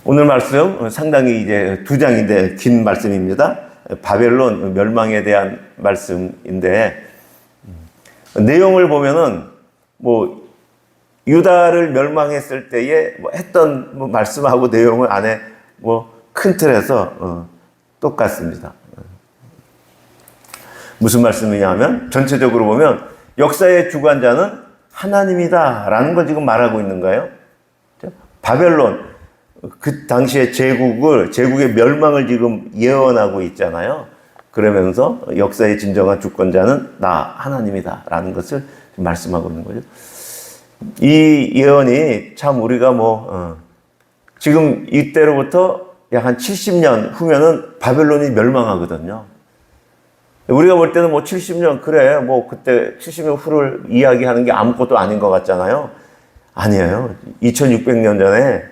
오늘 말씀 상당히 이제 2장인데 긴 말씀입니다. 바벨론 멸망에 대한 말씀인데, 내용을 보면은 뭐 유다를 멸망했을 때에 뭐 했던 말씀하고 내용을 안에 뭐 큰 틀에서 똑같습니다. 무슨 말씀이냐 하면 전체적으로 보면 역사의 주관자는 하나님이다라는 걸 지금 말하고 있는 거예요. 바벨론 그 당시의 제국의 멸망을 지금 예언하고 있잖아요. 그러면서 역사의 진정한 주권자는 나 하나님이다라는 것을 말씀하고 있는 거죠. 이 예언이 참 우리가 지금 이때로부터 약 한 70년 후면은 바벨론이 멸망하거든요. 우리가 볼 때는 70년, 그래, 그때 70년 후를 이야기하는 게 아무것도 아닌 것 같잖아요. 아니에요. 2600년 전에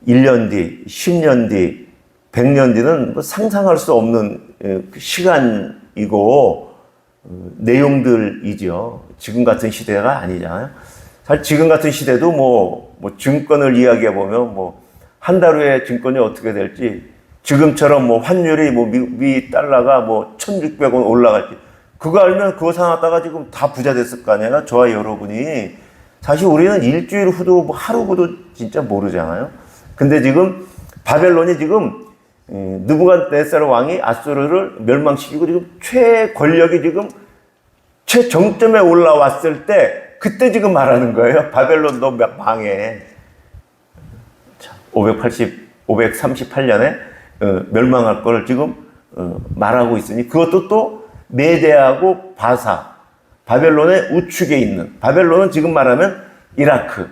1년 뒤, 10년 뒤, 100년 뒤는 상상할 수 없는 시간이고, 내용들이죠. 지금 같은 시대가 아니잖아요. 사실 지금 같은 시대도 증권을 이야기해보면 한 달 후에 증권이 어떻게 될지, 지금처럼 환율이 미 달러가 1600원 올라갈지, 그거 알면 그거 사놨다가 지금 다 부자 됐을 거 아니에요? 저와 여러분이. 사실 우리는 일주일 후도 하루 후도 진짜 모르잖아요. 근데 지금 바벨론이 지금 느부갓네살 왕이 아수르를 멸망시키고 지금 최권력이 지금 최정점에 올라왔을 때 그때 지금 말하는 거예요. 바벨론 너 망해. 538년에 멸망할 거를 지금 말하고 있으니, 그것도 또 메대하고 바사, 바벨론의 우측에 있는, 바벨론은 지금 말하면 이라크,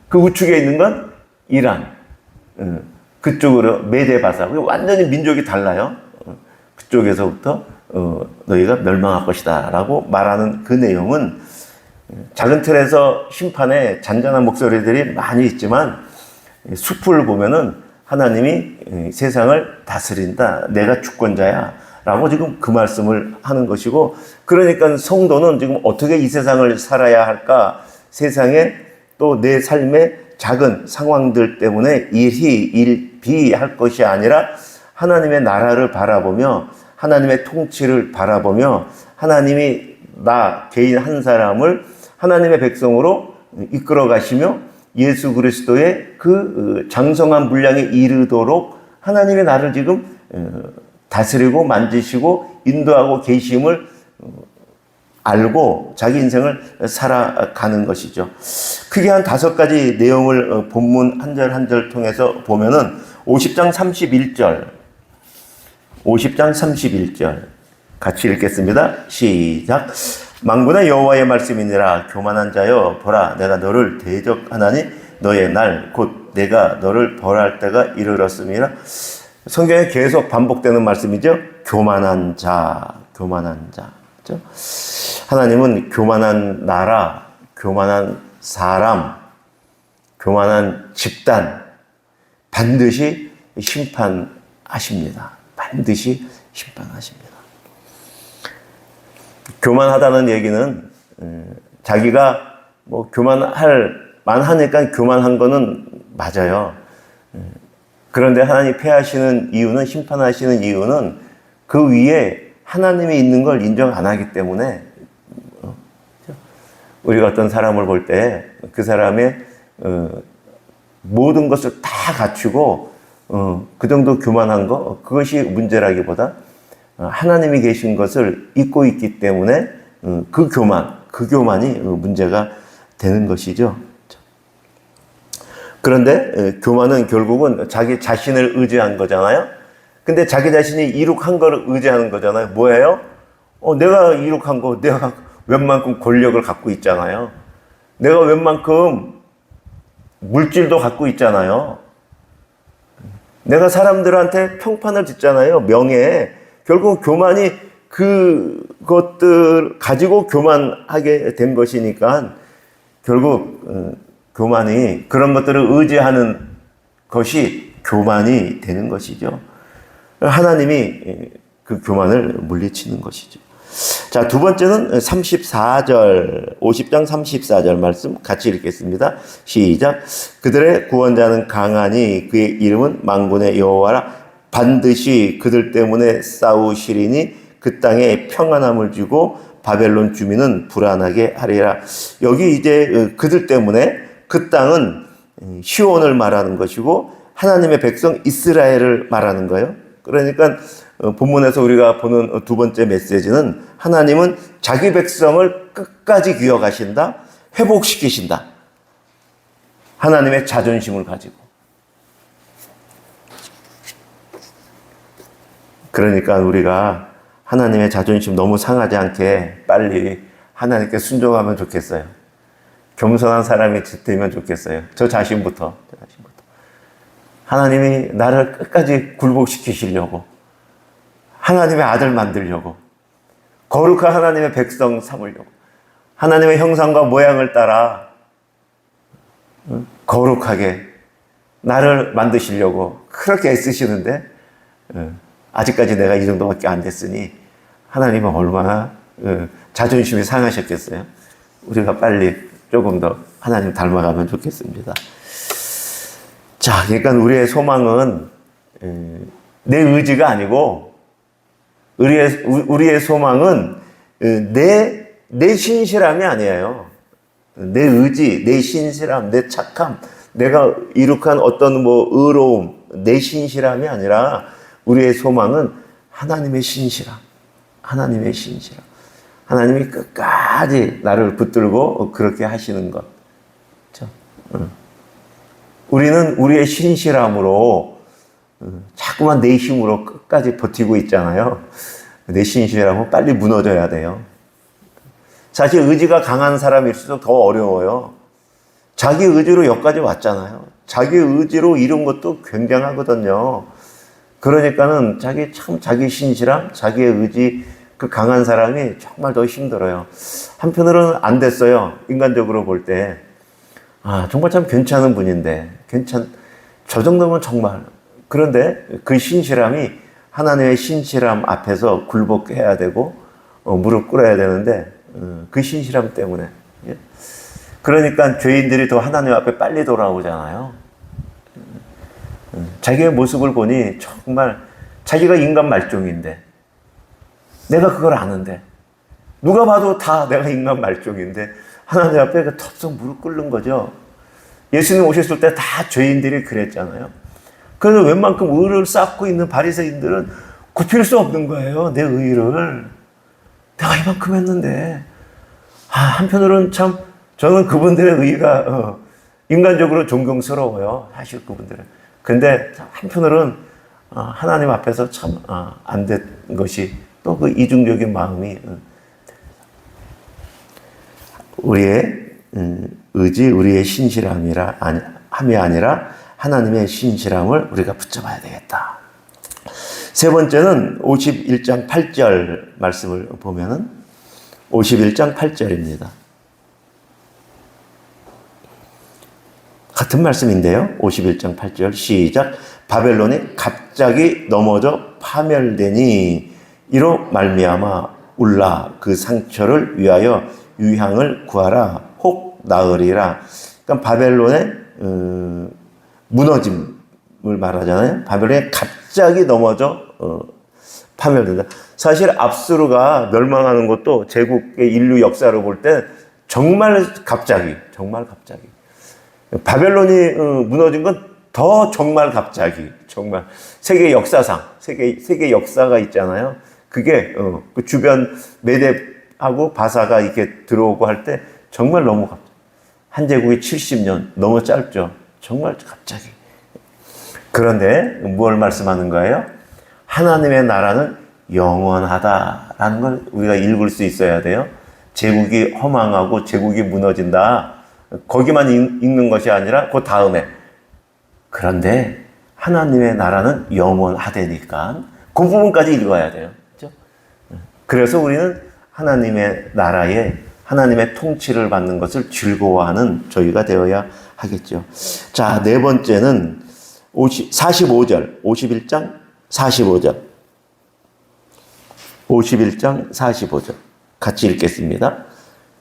그 우측에 있는 건 이란, 그쪽으로 메대 바사, 완전히 민족이 달라요. 그쪽에서부터 너희가 멸망할 것이다 라고 말하는 그 내용은, 작은 틀에서 심판에 잔잔한 목소리들이 많이 있지만 숲을 보면은 하나님이 세상을 다스린다, 내가 주권자야 라고 지금 그 말씀을 하는 것이고, 그러니까 성도는 지금 어떻게 이 세상을 살아야 할까, 세상에 또 내 삶의 작은 상황들 때문에 일비할 것이 아니라 하나님의 나라를 바라보며 하나님의 통치를 바라보며 하나님이 나 개인 한 사람을 하나님의 백성으로 이끌어 가시며 예수 그리스도의 그 장성한 분량에 이르도록 하나님의 나를 지금 다스리고 만지시고 인도하고 계심을 알고 자기 인생을 살아가는 것이죠. 크게 한 5가지 내용을 본문 한 절 한 절 통해서 보면은 50장 31절 같이 읽겠습니다. 시작. 만군의 여호와의 말씀이니라. 교만한 자여, 보라, 내가 너를 대적하나니 너의 날 곧 내가 너를 벌할 때가 이르렀음이라. 성경에 계속 반복되는 말씀이죠. 교만한 자, 교만한 자. 그렇죠? 하나님은 교만한 나라, 교만한 사람, 교만한 집단 반드시 심판하십니다. 반드시 심판하십니다. 교만하다는 얘기는 자기가 교만할 만하니까 교만한 거는 맞아요. 그런데 하나님 패하시는 이유는, 심판하시는 이유는 그 위에 하나님이 있는 걸 인정 안 하기 때문에, 우리가 어떤 사람을 볼 때 그 사람의 모든 것을 다 갖추고 그 정도 교만한 거, 그것이 문제라기보다 하나님이 계신 것을 잊고 있기 때문에 그 교만이 문제가 되는 것이죠. 그런데 교만은 결국은 자기 자신을 의지한 거잖아요. 근데 자기 자신이 이룩한 거를 의지하는 거잖아요. 뭐예요? 내가 이룩한 거, 내가 웬만큼 권력을 갖고 있잖아요. 내가 웬만큼 물질도 갖고 있잖아요. 내가 사람들한테 평판을 짓잖아요. 명예. 결국 교만이 그것들 가지고 교만하게 된 것이니까, 결국 교만이 그런 것들을 의지하는 것이 교만이 되는 것이죠. 하나님이 그 교만을 물리치는 것이죠. 자, 두 번째는 34절, 50장 34절 말씀 같이 읽겠습니다. 시작. 그들의 구원자는 강하니 그의 이름은 만군의 여호와라. 반드시 그들 때문에 싸우시리니 그 땅에 평안함을 주고 바벨론 주민은 불안하게 하리라. 여기 이제 그들 때문에 그 땅은 시온을 말하는 것이고 하나님의 백성 이스라엘을 말하는 거예요. 그러니까 본문에서 우리가 보는 두 번째 메시지는 하나님은 자기 백성을 끝까지 기억하신다, 회복시키신다. 하나님의 자존심을 가지고. 그러니까 우리가 하나님의 자존심 너무 상하지 않게 빨리 하나님께 순종하면 좋겠어요. 겸손한 사람이 되면 좋겠어요. 저 자신부터. 하나님이 나를 끝까지 굴복시키시려고, 하나님의 아들 만들려고, 거룩한 하나님의 백성 삼으려고, 하나님의 형상과 모양을 따라 거룩하게 나를 만드시려고 그렇게 애쓰시는데 아직까지 내가 이 정도밖에 안 됐으니 하나님은 얼마나 자존심이 상하셨겠어요. 우리가 빨리 조금 더 하나님 닮아가면 좋겠습니다. 자, 그러니까 우리의 소망은 내 의지가 아니고 우리의 소망은 내 신실함이 아니에요. 내 의지, 내 신실함, 내 착함, 내가 이룩한 어떤 의로움, 내 신실함이 아니라 우리의 소망은 하나님의 신실함, 하나님의 신실함. 하나님이 끝까지 나를 붙들고 그렇게 하시는 것. 그렇죠? 우리는 우리의 신실함으로 자꾸만 내 힘으로 끝까지 버티고 있잖아요. 내 신실함은 빨리 무너져야 돼요. 사실 의지가 강한 사람일수록 더 어려워요. 자기 의지로 여기까지 왔잖아요. 자기 의지로 이룬 것도 굉장하거든요. 그러니까는 자기 신실함, 자기의 의지 그 강한 사람이 정말 더 힘들어요. 한편으로는 안 됐어요. 인간적으로 볼 때. 정말 참 괜찮은 분인데, 저 정도면 정말. 그런데 그 신실함이 하나님의 신실함 앞에서 굴복해야 되고, 무릎 꿇어야 되는데, 그 신실함 때문에. 그러니까 죄인들이 더 하나님 앞에 빨리 돌아오잖아요. 자기의 모습을 보니 정말 자기가 인간 말종인데, 내가 그걸 아는데, 누가 봐도 다 내가 인간 말종인데, 하나님 앞에 덥석 무릎 꿇는 거죠. 예수님 오셨을 때 다 죄인들이 그랬잖아요. 그래서 웬만큼 의를 쌓고 있는 바리새인들은 굽힐 수 없는 거예요. 내 의를. 내가 이만큼 했는데. 한편으로는 참 저는 그분들의 의가 인간적으로 존경스러워요. 사실 그분들은. 근데 한편으로는 하나님 앞에서 참 안 된 것이 또 그 이중적인 마음이 우리의 의지, 우리의 신실함이 아니라 하나님의 신실함을 우리가 붙잡아야 되겠다. 세 번째는 51장 8절 말씀을 보면은 51장 8절입니다. 같은 말씀인데요. 51장 8절 시작. 바벨론이 갑자기 넘어져 파멸되니 이로 말미암아 울라 그 상처를 위하여 유향을 구하라 혹 나으리라. 그러니까 바벨론의 무너짐을 말하잖아요. 바벨론이 갑자기 넘어져 파멸된다. 사실 압수르가 멸망하는 것도 제국의 인류 역사로 볼 때 정말 갑자기. 바벨론이 무너진 건 더 정말 갑자기. 정말 세계 역사상 세계 역사가 있잖아요. 그게 그 주변 메뎁하고 바사가 이렇게 들어오고 할 때 정말 너무 갑자기. 한 제국이 70년 너무 짧죠. 정말 갑자기. 그런데 뭘 말씀하는 거예요? 하나님의 나라는 영원하다라는 걸 우리가 읽을 수 있어야 돼요. 제국이 허망하고 제국이 무너진다. 거기만 읽는 것이 아니라 그 다음에. 그런데 하나님의 나라는 영원하다니까 그 부분까지 읽어야 돼요. 그렇죠? 그래서 우리는 하나님의 나라에 하나님의 통치를 받는 것을 즐거워하는 저희가 되어야 하겠죠. 자, 네 번째는 45절, 51장 45절. 51장 45절 같이 읽겠습니다.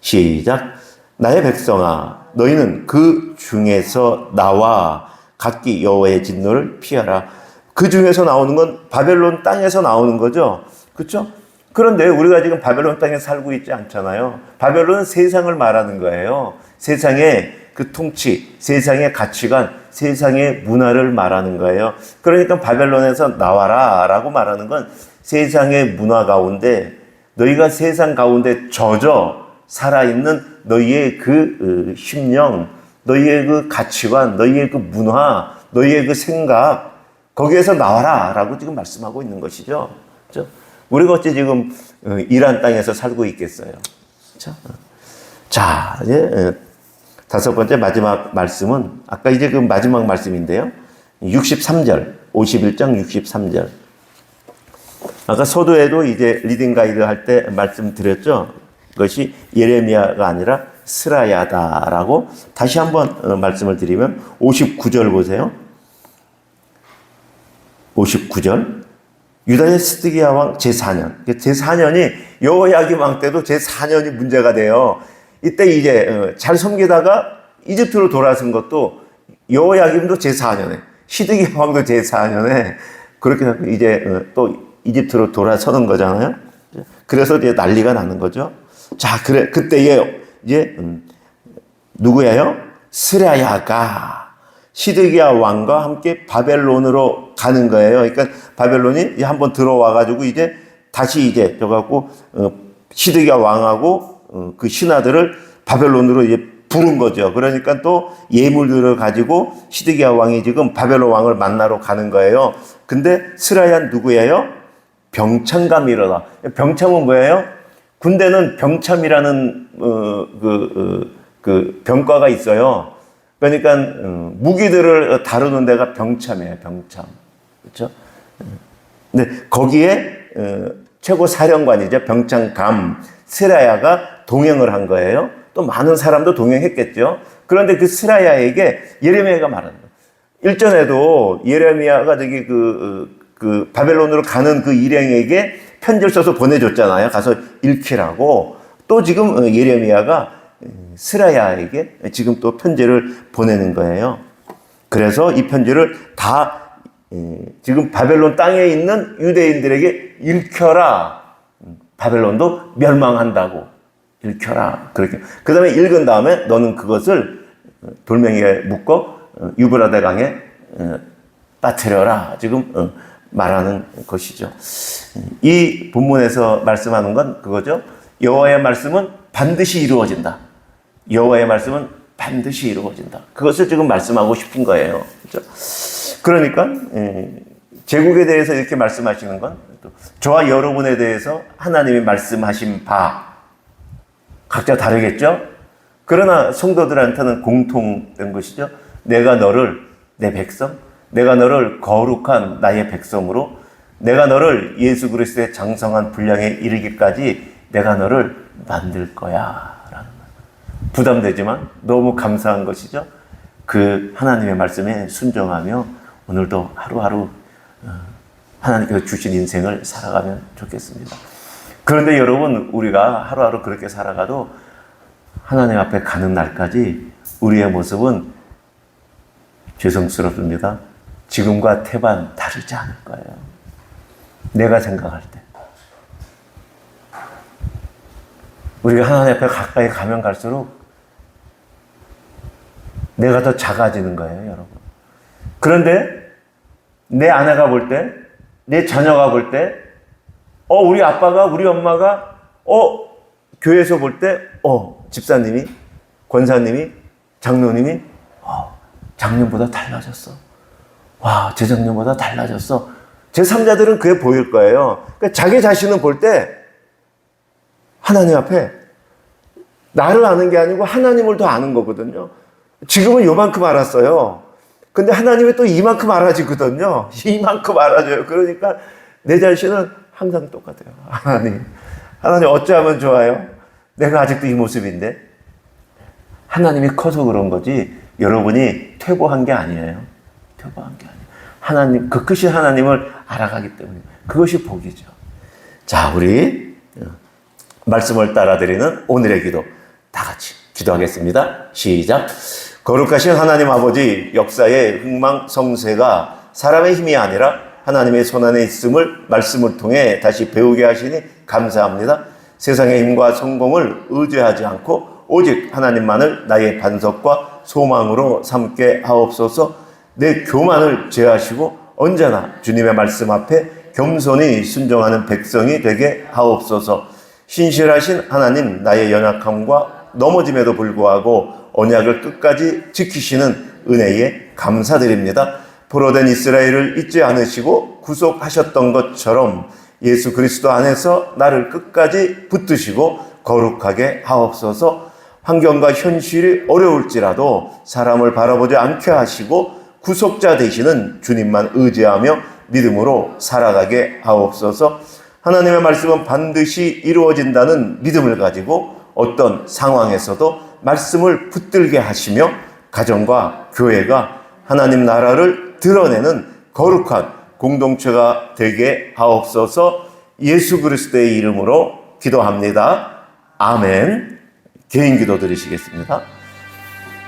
시작. 나의 백성아, 너희는 그 중에서 나와 각기 여호와의 진노를 피하라. 그 중에서 나오는 건 바벨론 땅에서 나오는 거죠. 그렇죠? 그런데 우리가 지금 바벨론 땅에 살고 있지 않잖아요. 바벨론은 세상을 말하는 거예요. 세상의 그 통치, 세상의 가치관, 세상의 문화를 말하는 거예요. 그러니까 바벨론에서 나와라 라고 말하는 건 세상의 문화 가운데 너희가 세상 가운데 젖어 살아있는 너희의 그 심령, 너희의 그 가치관, 너희의 그 문화, 너희의 그 생각, 거기에서 나와라 라고 지금 말씀하고 있는 것이죠. 그렇죠? 우리가 어째 지금 이란 땅에서 살고 있겠어요. 자, 이제 다섯 번째 마지막 말씀은 아까 이제 그 마지막 말씀인데요. 63절, 51장 63절. 아까 서두에도 이제 리딩 가이드 할 때 말씀드렸죠. 그것이 예레미야가 아니라 스라야다라고 다시 한번 말씀을 드리면 59절 보세요. 59절. 유다의 스드기야 왕 제4년. 제4년이 여호야김 왕 때도 제4년이 문제가 돼요. 이때 이제 잘 섬기다가 이집트로 돌아선 것도 여호야김도 제4년에, 시드기야 왕도 제4년에 그렇게 이제 또 이집트로 돌아서는 거잖아요. 그래서 이제 난리가 나는 거죠. 자, 그래 그때에 이제 누구예요? 스라야가 시드기야 왕과 함께 바벨론으로 가는 거예요. 그러니까 바벨론이 한번 들어와 가지고 이제 다시 이제 저 갖고 시드기야 왕하고 그 신하들을 바벨론으로 이제 부른 거죠. 그러니까 또 예물들을 가지고 시드기야 왕이 지금 바벨론 왕을 만나러 가는 거예요. 근데 스라야는 누구예요? 병참감이로다. 병참은 뭐예요? 군대는 병참이라는 그 병과가 있어요. 그러니까 무기들을 다루는 데가 병참이에요. 병참. 그렇죠? 근데 거기에 최고 사령관이죠. 병참감 스라야가 동행을 한 거예요. 또 많은 사람도 동행했겠죠. 그런데 그 스라야에게 예레미야가 말하는 거예요. 일전에도 예레미야가 저기 그 바벨론으로 가는 그 일행에게 편지를 써서 보내줬잖아요. 가서 읽히라고. 또 지금 예레미야가 스라야에게 지금 또 편지를 보내는 거예요. 그래서 이 편지를 다 지금 바벨론 땅에 있는 유대인들에게 읽혀라. 바벨론도 멸망한다고. 읽혀라. 그렇게. 그 다음에 읽은 다음에 너는 그것을 돌멩이에 묶어 유브라데 강에 빠뜨려라. 지금 말하는 것이죠. 이 본문에서 말씀하는 건 그거죠. 여호와의 말씀은 반드시 이루어진다. 여호와의 말씀은 반드시 이루어진다. 그것을 지금 말씀하고 싶은 거예요. 그렇죠? 그러니까 제국에 대해서 이렇게 말씀하시는 건 저와 여러분에 대해서 하나님이 말씀하신 바 각자 다르겠죠? 그러나 성도들한테는 공통된 것이죠. 내가 너를 내 백성, 내가 너를 거룩한 나의 백성으로, 내가 너를 예수 그리스도의 장성한 분량에 이르기까지 내가 너를 만들 거야 라는 거예요. 부담되지만 너무 감사한 것이죠. 그 하나님의 말씀에 순종하며 오늘도 하루하루 하나님께서 주신 인생을 살아가면 좋겠습니다. 그런데 여러분, 우리가 하루하루 그렇게 살아가도 하나님 앞에 가는 날까지 우리의 모습은 죄송스럽습니다. 지금과 태반 다르지 않을 거예요. 내가 생각할 때. 우리가 하나님 앞에 가까이 가면 갈수록 내가 더 작아지는 거예요, 여러분. 그런데 내 아내가 볼 때, 내 자녀가 볼 때, 우리 아빠가, 우리 엄마가, 교회에서 볼 때, 집사님이, 권사님이, 장로님이, 작년보다 달라졌어. 와, 재작년보다 달라졌어. 제3자들은 그게 보일 거예요. 그러니까 자기 자신을 볼 때, 하나님 앞에, 나를 아는 게 아니고 하나님을 더 아는 거거든요. 지금은 요만큼 알았어요. 근데 하나님이 또 이만큼 알아지거든요. 이만큼 알아져요. 그러니까 내 자신은 항상 똑같아요. 하나님 어찌하면 좋아요? 내가 아직도 이 모습인데. 하나님이 커서 그런 거지 여러분이 퇴보한 게 아니에요. 퇴보한 게 아니에요. 하나님, 그 크신 하나님을 알아가기 때문에 그것이 복이죠. 자, 우리 말씀을 따라드리는 오늘의 기도 다 같이 기도하겠습니다. 시작. 거룩하신 하나님 아버지, 역사의 흥망성쇠가 사람의 힘이 아니라 하나님의 손안에 있음을 말씀을 통해 다시 배우게 하시니 감사합니다. 세상의 힘과 성공을 의지하지 않고 오직 하나님만을 나의 반석과 소망으로 삼게 하옵소서. 내 교만을 제하시고 언제나 주님의 말씀 앞에 겸손히 순종하는 백성이 되게 하옵소서. 신실하신 하나님, 나의 연약함과 넘어짐에도 불구하고 언약을 끝까지 지키시는 은혜에 감사드립니다. 포로된 이스라엘을 잊지 않으시고 구속하셨던 것처럼 예수 그리스도 안에서 나를 끝까지 붙드시고 거룩하게 하옵소서. 환경과 현실이 어려울지라도 사람을 바라보지 않게 하시고 구속자 되시는 주님만 의지하며 믿음으로 살아가게 하옵소서. 하나님의 말씀은 반드시 이루어진다는 믿음을 가지고 어떤 상황에서도 말씀을 붙들게 하시며 가정과 교회가 하나님 나라를 드러내는 거룩한 공동체가 되게 하옵소서. 예수 그리스도의 이름으로 기도합니다. 아멘. 개인 기도 드리시겠습니다.